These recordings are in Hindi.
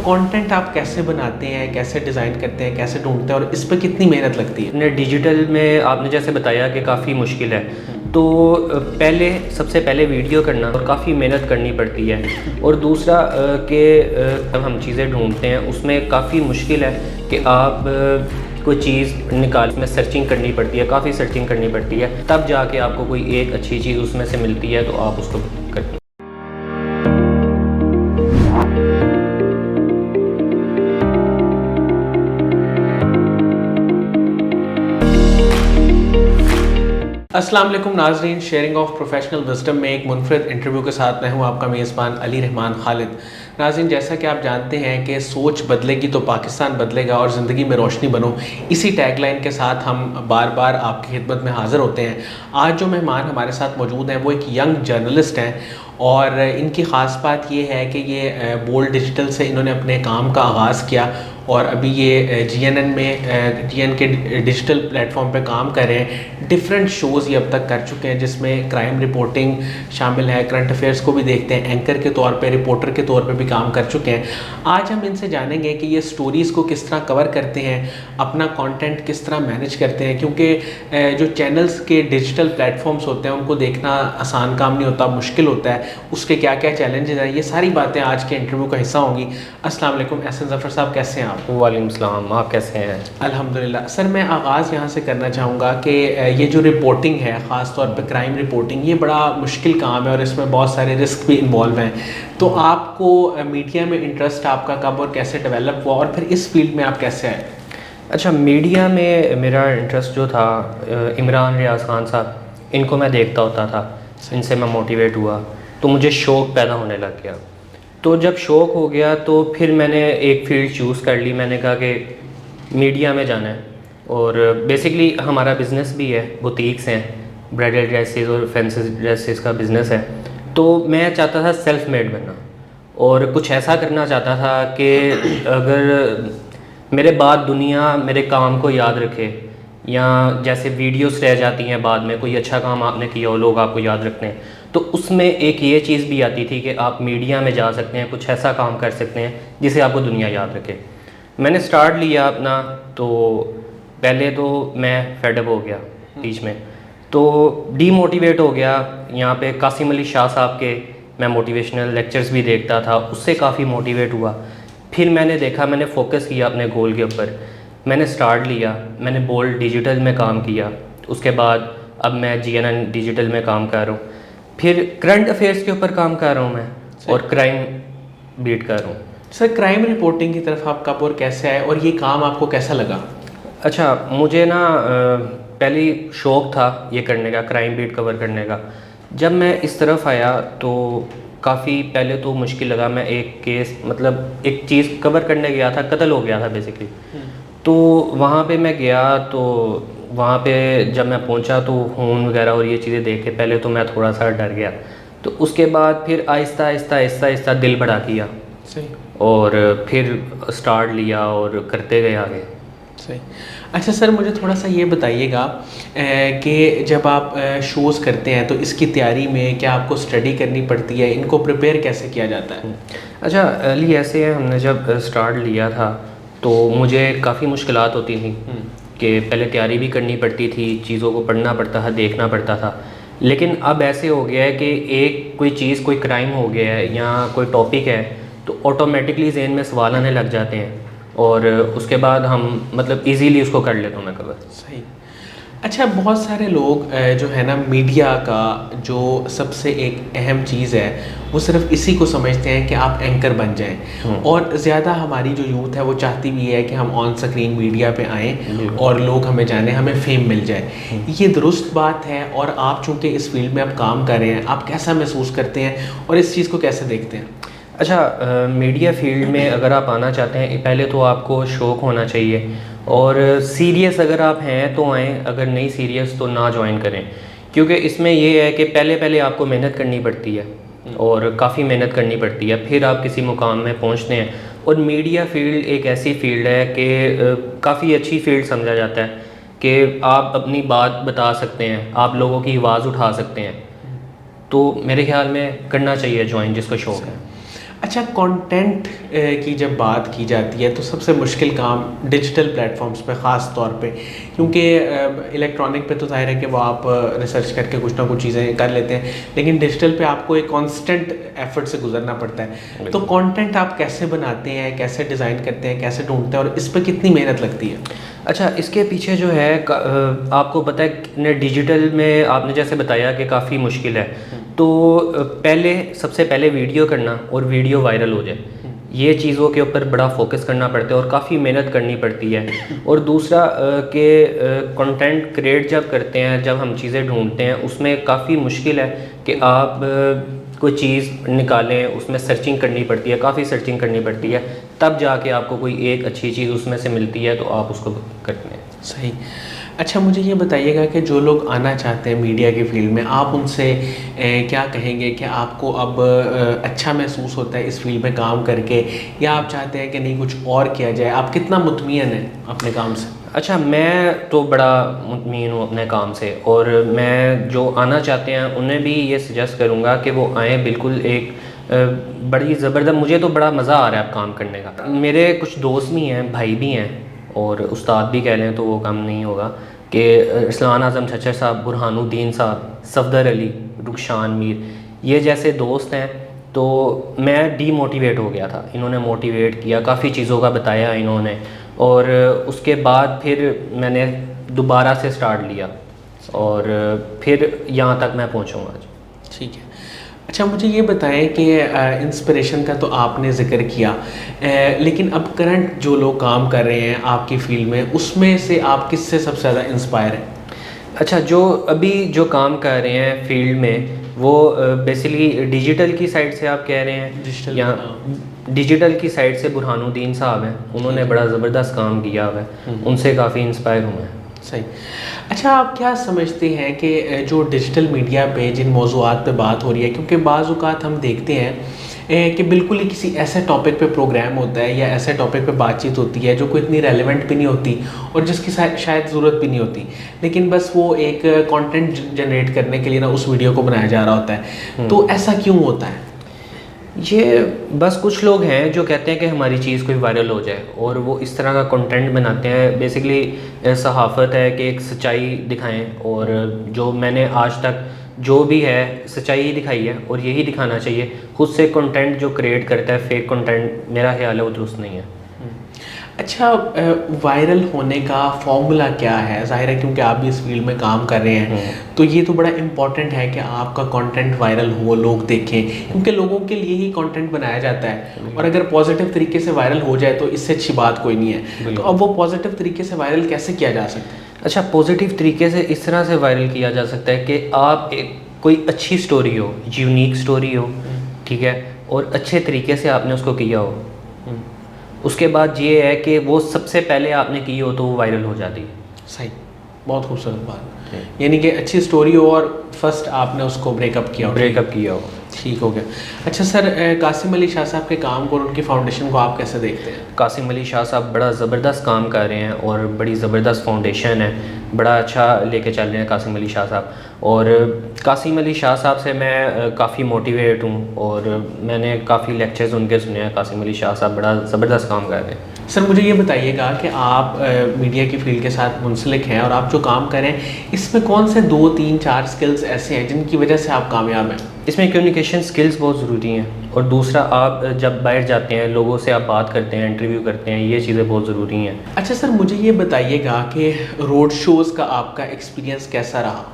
कंटेंट आप कैसे बनाते हैं, कैसे डिज़ाइन करते हैं, कैसे ढूँढते हैं और इस पे कितनी मेहनत लगती है? डिजिटल में आपने जैसे बताया कि काफ़ी मुश्किल है, तो सबसे पहले वीडियो करना और काफ़ी मेहनत करनी पड़ती है। और दूसरा कि जब हम चीज़ें ढूंढते हैं उसमें काफ़ी मुश्किल है कि आप कोई चीज़ निकाल में सर्चिंग करनी पड़ती है, काफ़ी सर्चिंग करनी पड़ती है, तब जाके आपको कोई एक अच्छी चीज़ उसमें से मिलती है तो आप उसको करते हैं। अस्सलाम वालेकुम नाज़रीन, शेयरिंग ऑफ प्रोफेशनल विज़डम में एक मुनफरद इंटरव्यू के साथ मैं हूं आपका मेज़बान अली रहमान खालिद। नाज़रीन, जैसा कि आप जानते हैं कि सोच बदलेगी तो पाकिस्तान बदलेगा और ज़िंदगी में रोशनी बनो, इसी टैगलाइन के साथ हम बार बार आपकी खिदमत में हाज़िर होते हैं। आज जो मेहमान हमारे साथ मौजूद हैं वो एक यंग जर्नलिस्ट हैं और इनकी ख़ास बात ये है कि ये बोल्ड डिजिटल से इन्होंने अपने काम का आगाज़ किया और अभी ये जीएनएन में जीएन के डिजिटल प्लेटफॉर्म पे काम कर रहे हैं। डिफरेंट शोज़ ये अब तक कर चुके हैं जिसमें क्राइम रिपोर्टिंग शामिल है, करंट अफेयर्स को भी देखते हैं, एंकर के तौर पे, रिपोर्टर के तौर पे भी काम कर चुके हैं। आज हम इनसे जानेंगे कि ये स्टोरीज़ को किस तरह कवर करते हैं, अपना कंटेंट किस तरह मैनेज करते हैं, क्योंकि जो चैनल्स के डिजिटल प्लेटफॉर्म्स होते हैं उनको देखना आसान काम नहीं होता, मुश्किल होता है, उसके क्या क्या चैलेंजेस हैं, ये सारी बातें आज के इंटरव्यू का हिस्सा होंगी। अस्सलाम वालेकुम एहसन ज़फ़र साहब, कैसे हैं आप? वालेकुम सलाम, आप कैसे हैं? अल्हम्दुलिल्लाह। सर, मैं आगाज़ यहाँ से करना चाहूँगा कि ये जो रिपोर्टिंग है, ख़ास तौर पे क्राइम रिपोर्टिंग, ये बड़ा मुश्किल काम है और इसमें बहुत सारे रिस्क भी इन्वॉल्व हैं। तो आपको मीडिया में इंटरेस्ट आपका कब और कैसे डेवलप हुआ और फिर इस फील्ड में आप कैसे आए? अच्छा, मीडिया में मेरा इंटरेस्ट जो था, इमरान रियाज खान साहब, इनको मैं देखता होता था, इनसे मैं मोटिवेट हुआ तो मुझे शौक़ पैदा होने लग गया। तो जब शौक़ हो गया तो फिर मैंने एक फ़ील्ड चूज़ कर ली। मैंने कहा कि मीडिया में जाना है और बेसिकली हमारा बिज़नेस भी है, बुटीक्स हैं, ब्राइडल ड्रेसेस और फैंसी ड्रेसेस का बिज़नेस है। तो मैं चाहता था सेल्फ मेड बनना और कुछ ऐसा करना चाहता था कि अगर मेरे बाद दुनिया मेरे काम को याद रखे, या जैसे वीडियोस रह जाती हैं बाद में, कोई अच्छा काम आपने किया हो लोग आपको याद रखते हैं, तो उसमें एक ये चीज़ भी आती थी कि आप मीडिया में जा सकते हैं, कुछ ऐसा काम कर सकते हैं जिसे आपको दुनिया याद रखे। मैंने स्टार्ट लिया अपना, तो पहले तो मैं फेडअप हो गया बीच में, तो डीमोटिवेट हो गया। यहाँ पे कासिम अली शाह साहब के मैं मोटिवेशनल लेक्चर्स भी देखता था, उससे काफ़ी मोटिवेट हुआ। फिर मैंने देखा, मैंने फोकस किया अपने गोल के ऊपर, मैंने स्टार्ट लिया, मैंने बोल्ड डिजिटल में काम किया। उसके बाद अब मैं जीएनएन डिजिटल में काम कर रहा हूँ, फिर करंट अफेयर्स के ऊपर काम कर रहा हूँ मैं और क्राइम बीट कर रहा हूँ। सर, क्राइम रिपोर्टिंग की तरफ आप कब और कैसे आए और ये काम आपको कैसा लगा? अच्छा, मुझे ना पहले शौक़ था ये करने का, क्राइम बीट कवर करने का। जब मैं इस तरफ आया तो काफ़ी पहले तो मुश्किल लगा। मैं एक केस, मतलब एक चीज़ कवर करने गया था, कत्ल हो गया था बेसिकली। तो वहाँ पे मैं गया, तो वहाँ पे जब मैं पहुँचा तो खून वगैरह और ये चीज़ें देख के पहले तो मैं थोड़ा सा डर गया। तो उसके बाद फिर आहिस्ता आहिस्ता आहिस्ता आहिस्ता दिल बढ़ा किया सही, और फिर स्टार्ट लिया और करते गए आगे। सही। अच्छा सर, मुझे थोड़ा सा ये बताइएगा कि जब आप शोज़ करते हैं तो इसकी तैयारी में क्या आपको स्टडी करनी पड़ती है, इनको प्रिपेयर कैसे किया जाता है? अच्छा अली, ऐसे है, हमने जब स्टार्ट लिया था तो मुझे काफ़ी मुश्किलात होती थी कि पहले तैयारी भी करनी पड़ती थी, चीज़ों को पढ़ना पड़ता था, देखना पड़ता था। लेकिन अब ऐसे हो गया है कि एक कोई चीज़, कोई क्राइम हो गया है या कोई टॉपिक है तो ऑटोमेटिकली जहन में सवाल आने लग जाते हैं और उसके बाद हम मतलब इजीली उसको कर लेता हूँ मैं कवर। सही। अच्छा, बहुत सारे लोग जो है ना, मीडिया का जो सबसे एक अहम चीज़ है वो सिर्फ इसी को समझते हैं कि आप एंकर बन जाएं और ज़्यादा हमारी जो यूथ है वो चाहती भी है कि हम ऑन स्क्रीन मीडिया पे आएँ और लोग हमें जाने, हमें फेम मिल जाए। ये दुरुस्त बात है और आप चूँकि इस फील्ड में आप काम कर रहे हैं, आप कैसा महसूस करते हैं और इस चीज़ को कैसे देखते हैं? अच्छा, मीडिया फील्ड में अगर आप आना चाहते हैं, पहले तो आपको शौक़ होना चाहिए और सीरियस अगर आप हैं तो आएँ, अगर नहीं सीरियस तो ना ज्वाइन करें। क्योंकि इसमें ये है कि पहले आपको मेहनत करनी पड़ती है और काफ़ी मेहनत करनी पड़ती है, फिर आप किसी मुकाम में पहुंचते हैं। और मीडिया फील्ड एक ऐसी फील्ड है कि काफ़ी अच्छी फील्ड समझा जाता है कि आप अपनी बात बता सकते हैं, आप लोगों की आवाज़ उठा सकते हैं। तो मेरे ख्याल में करना चाहिए ज्वाइन जिसको शौक़ है। अच्छा, कंटेंट की जब बात की जाती है तो सबसे मुश्किल काम डिजिटल प्लेटफॉर्म्स पे ख़ास तौर पे, क्योंकि इलेक्ट्रॉनिक पे तो ज़ाहिर है कि वो आप रिसर्च करके कुछ ना कुछ चीज़ें कर लेते हैं, लेकिन डिजिटल पे आपको एक कांस्टेंट एफर्ट से गुजरना पड़ता है। तो कंटेंट आप कैसे बनाते हैं, कैसे डिज़ाइन करते हैं, कैसे ढूंढते हैं और इस पर कितनी मेहनत लगती है? अच्छा, इसके पीछे जो है आपको पता है डिजिटल में आपने जैसे बताया कि काफ़ी मुश्किल है। तो सबसे पहले वीडियो करना और वीडियो वायरल हो जाए, ये चीज़ों के ऊपर बड़ा फोकस करना पड़ता है और काफ़ी मेहनत करनी पड़ती है। और दूसरा कि कंटेंट क्रिएट जब करते हैं, जब हम चीज़ें ढूंढते हैं, उसमें काफ़ी मुश्किल है कि आप कोई चीज़ निकालें, उसमें सर्चिंग करनी पड़ती है, काफ़ी सर्चिंग करनी पड़ती है, तब जाके आपको कोई एक अच्छी चीज़ उसमें से मिलती है तो आप उसको करते हैं। सही। अच्छा, मुझे ये बताइएगा कि जो लोग आना चाहते हैं मीडिया की फील्ड में, आप उनसे क्या कहेंगे कि आपको अब अच्छा महसूस होता है इस फील्ड में काम करके, या आप चाहते हैं कि नहीं कुछ और किया जाए? आप कितना मुतमईन हैं अपने काम से? अच्छा, मैं तो बड़ा मुतमईन हूँ अपने काम से, और मैं जो आना चाहते हैं उन्हें भी ये सजेस्ट करूँगा कि वो आएँ। बिल्कुल एक बड़ी ज़बरदस्त, मुझे तो बड़ा मज़ा आ रहा है अब काम करने का। मेरे कुछ दोस्त भी हैं, भाई भी हैं, और उस्ताद भी कह लें तो वो कम नहीं होगा कि इरसलान आज़म छच्चर साहब, बुरहानुद्दीन साहब, सफदर अली, रुखशान मीर, ये जैसे दोस्त हैं। तो मैं डीमोटिवेट हो गया था, इन्होंने मोटिवेट किया, काफ़ी चीज़ों का बताया इन्होंने, और उसके बाद फिर मैंने दोबारा से स्टार्ट लिया और फिर यहाँ तक मैं पहुँचूँगा आज। ठीक है। अच्छा, मुझे ये बताएं कि इंस्पिरेशन का तो आपने ज़िक्र किया, लेकिन अब करंट जो लोग काम कर रहे हैं आपकी फील्ड में, उसमें से आप किससे सबसे ज़्यादा इंस्पायर हैं? अच्छा, जो अभी जो काम कर रहे हैं फील्ड में, वो बेसिकली डिजिटल की साइड से आप कह रहे हैं? डिजिटल, या डिजिटल की साइड से बुरहानुद्दीन साहब हैं, उन्होंने बड़ा ज़बरदस्त काम किया हुआ है, उनसे काफ़ी इंस्पायर हूँ मैं। सही। अच्छा, आप क्या समझते हैं कि जो डिजिटल मीडिया पे जिन मौज़ूआत पे बात हो रही है, क्योंकि बाज़ औक़ात हम देखते हैं कि बिल्कुल ही किसी ऐसे टॉपिक पे प्रोग्राम होता है या ऐसे टॉपिक पे बातचीत होती है जो कोई इतनी रेलेवेंट भी नहीं होती और जिसकी शायद ज़रूरत भी नहीं होती, लेकिन बस वो एक कंटेंट जनरेट करने के लिए ना उस वीडियो को बनाया जा रहा होता है। तो ऐसा क्यों होता है? ये बस कुछ लोग हैं जो कहते हैं कि हमारी चीज़ कोई वायरल हो जाए, और वो इस तरह का कंटेंट बनाते हैं। बेसिकली सहाफ़त है कि एक सच्चाई दिखाएं, और जो मैंने आज तक जो भी है सच्चाई ही दिखाई है और यही दिखाना चाहिए। खुद से कंटेंट जो क्रिएट करता है फेक कंटेंट, मेरा ख्याल है वो दुरुस्त नहीं है। अच्छा, वायरल होने का फॉर्मूला क्या है? ज़ाहिर है क्योंकि आप भी इस फील्ड में काम कर रहे हैं, तो ये तो बड़ा इम्पॉर्टेंट है कि आपका कंटेंट वायरल हो, लोग देखें, क्योंकि लोगों के लिए ही कंटेंट बनाया जाता है, और अगर पॉजिटिव तरीके से वायरल हो जाए तो इससे अच्छी बात कोई नहीं है। तो अब वो पॉजिटिव तरीके से वायरल कैसे किया जा सकता है? अच्छा, पॉजिटिव तरीके से इस तरह से वायरल किया जा सकता है कि आप कोई अच्छी स्टोरी हो, यूनिक स्टोरी हो, ठीक है, और अच्छे तरीके से आपने उसको किया हो। उसके बाद ये है कि वो सबसे पहले आपने की हो तो वो वायरल हो जाती है। सही, बहुत खूबसूरत बात। यानी कि अच्छी स्टोरी हो और फर्स्ट आपने उसको ब्रेकअप किया हो। ठीक हो गया। अच्छा सर, कासिम अली शाह साहब के काम को और उनकी फाउंडेशन को आप कैसे देखते हैं? कासिम अली शाह साहब बड़ा ज़बरदस्त काम कर रहे हैं और बड़ी ज़बरदस्त फाउंडेशन है, बड़ा अच्छा लेके चल रहे हैं कासिम अली शाह साहब। और कासिम अली शाह साहब से मैं काफ़ी मोटिवेट हूँ, और मैंने काफ़ी लेक्चर्स उनके सुने हैं। कासिम अली शाह साहब बड़ा ज़बरदस्त काम कर रहे हैं। सर, मुझे ये बताइएगा कि आप मीडिया की फील्ड के साथ मुंसलिक हैं और आप जो काम कर रहे हैं, इसमें कौन से 2, 3, 4 स्किल्स ऐसे हैं जिनकी वजह से आप कामयाब हैं? इसमें कम्युनिकेशन स्किल्स बहुत ज़रूरी हैं, और दूसरा आप जब बाहर जाते हैं, लोगों से आप बात करते हैं, इंटरव्यू करते हैं, ये चीज़ें बहुत ज़रूरी हैं। अच्छा सर, मुझे ये बताइएगा कि रोड शोज़ का आपका एक्सपीरियंस कैसा रहा?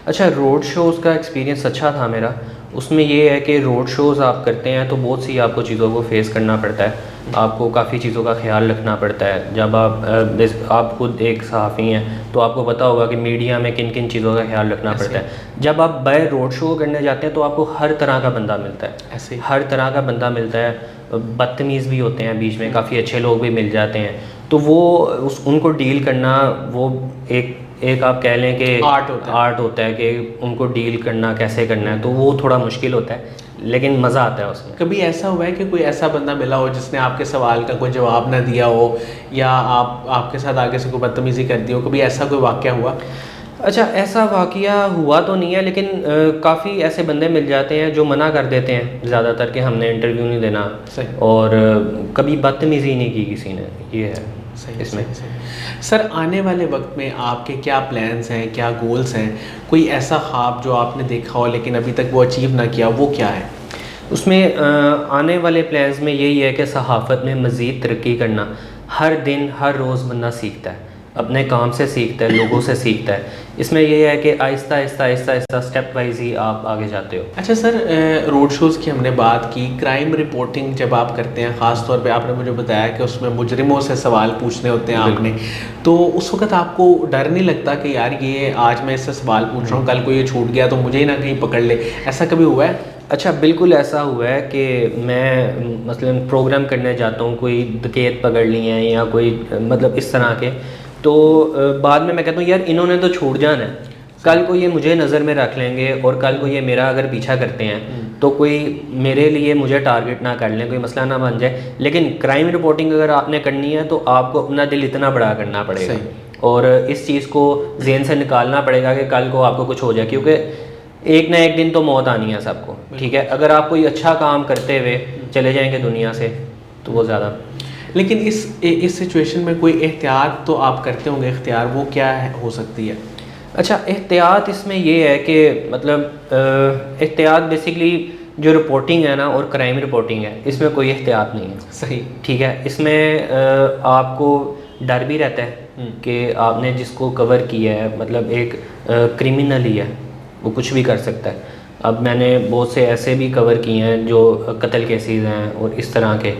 अच्छा, रोड शोज़ का एक्सपीरियंस अच्छा था मेरा। उसमें ये है कि रोड शोज़ आप करते हैं तो बहुत सी आपको चीज़ों को फेस करना पड़ता है, आपको काफ़ी चीज़ों का ख्याल रखना पड़ता है। जब आप खुद एक सहाफ़ी हैं तो आपको पता होगा कि मीडिया में किन किन चीज़ों का ख्याल रखना पड़ता है। जब आप बाहर रोड शो करने जाते हैं तो आपको हर तरह का बंदा मिलता है, ऐसे हर तरह का बंदा मिलता है। बदतमीज़ भी होते हैं बीच में, काफ़ी अच्छे लोग भी मिल जाते हैं, तो वो उनको डील करना, वो एक आप कह लें कि आर्ट होता है कि उनको डील करना कैसे करना है। तो वो थोड़ा मुश्किल होता है, लेकिन मज़ा आता है उसमें। कभी ऐसा हुआ है कि कोई ऐसा बंदा मिला हो जिसने आपके सवाल का कोई जवाब ना दिया हो, या आपके साथ आगे से कोई बदतमीज़ी कर दी हो? कभी ऐसा कोई वाक़या हुआ? अच्छा, ऐसा वाक़या हुआ तो नहीं है, लेकिन काफ़ी ऐसे बंदे मिल जाते हैं जो मना कर देते हैं ज़्यादातर कि हमने इंटरव्यू नहीं देना, सही। और कभी बदतमीज़ी नहीं की किसी ने, ये है सही इसमें। सही सही। सर, आने वाले वक्त में आपके क्या प्लान्स हैं, क्या गोल्स हैं? कोई ऐसा ख्वाब जो आपने देखा हो लेकिन अभी तक वो अचीव ना किया, वो क्या है? उसमें आने वाले प्लान्स में यही है कि सहाफ़त में मज़ीद तरक्की करना। हर दिन हर रोज़ बंदा सीखता है, अपने काम से सीखता है, लोगों से सीखता है। इसमें ये है कि आहिस्ता आहिस्ता आहिस्ता आहिस्ता स्टेप वाइज ही आप आगे जाते हो। अच्छा सर, रोड शोज़ की हमने बात की, क्राइम रिपोर्टिंग जब आप करते हैं, ख़ास तौर पे आपने मुझे बताया कि उसमें मुजरिमों से सवाल पूछने होते हैं आपने, तो उस वक़्त आपको डर नहीं लगता कि यार ये आज मैं इससे सवाल पूछ रहा हूँ, कल को ये छूट गया तो मुझे ही ना कहीं पकड़ ले? ऐसा कभी हुआ है? अच्छा, बिल्कुल ऐसा हुआ है कि मैं मसलन प्रोग्राम करने जाता हूँ, कोई डकैत पकड़ लिए हैं या कोई मतलब इस तरह के, तो बाद में मैं कहता हूँ यार इन्होंने तो छूट जाना है, कल को ये मुझे नज़र में रख लेंगे और कल को ये मेरा अगर पीछा करते हैं तो कोई मेरे लिए मुझे टारगेट ना कर लें, कोई मसला ना बन जाए। लेकिन क्राइम रिपोर्टिंग अगर आपने करनी है तो आपको अपना दिल इतना बड़ा करना पड़ेगा और इस चीज़ को ज़हन से निकालना पड़ेगा कि कल को आपको कुछ हो जाए, क्योंकि एक ना एक दिन तो मौत आनी है सबको, ठीक है। अगर आप कोई अच्छा काम करते हुए चले जाएंगे दुनिया से तो वो ज़्यादा। लेकिन इस सिचुएशन में कोई एहतियात तो आप करते होंगे, इख्तियार, वो क्या है, हो सकती है? अच्छा, एहतियात इसमें ये है कि मतलब एहतियात बेसिकली जो रिपोर्टिंग है ना और क्राइम रिपोर्टिंग है, इसमें कोई एहतियात नहीं है। सही। ठीक है, इसमें आपको डर भी रहता है कि आपने जिसको कवर किया है मतलब एक क्रिमिनल ही है, वो कुछ भी कर सकता है। अब मैंने बहुत से ऐसे भी कवर किए हैं जो कत्ल केसेस हैं और इस तरह के,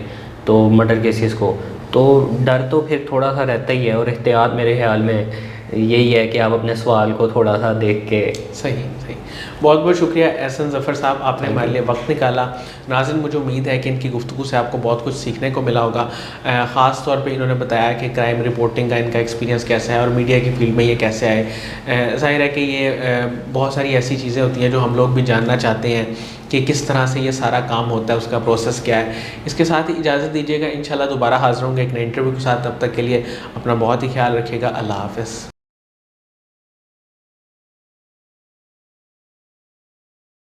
तो मर्डर केसेस को, तो डर तो फिर थोड़ा सा रहता ही है। और एहतियात मेरे ख्याल में यही है कि आप अपने सवाल को थोड़ा सा देख के। सही सही। बहुत बहुत शुक्रिया एहसन ज़फ़र साहब, आपने हमारे लिए वक्त निकाला। नाज़रीन, मुझे उम्मीद है कि इनकी गुफ्तगू से आपको बहुत कुछ सीखने को मिला होगा। ख़ास तौर पे इन्होंने बताया कि क्राइम रिपोर्टिंग का इनका एक्सपीरियंस कैसा है और मीडिया की फील्ड में ये कैसे आए। ज़ाहिर है कि ये बहुत सारी ऐसी चीज़ें होती हैं जो हम लोग भी जानना चाहते हैं कि किस तरह से ये सारा काम होता है, उसका प्रोसेस क्या है। इसके साथ ही इजाज़त दीजिएगा, इंशाल्लाह दोबारा हाज़िर होंगे एक नए इंटरव्यू के साथ। तब तक के लिए अपना बहुत ही ख्याल रखिएगा। अल्लाह हाफ़िज़।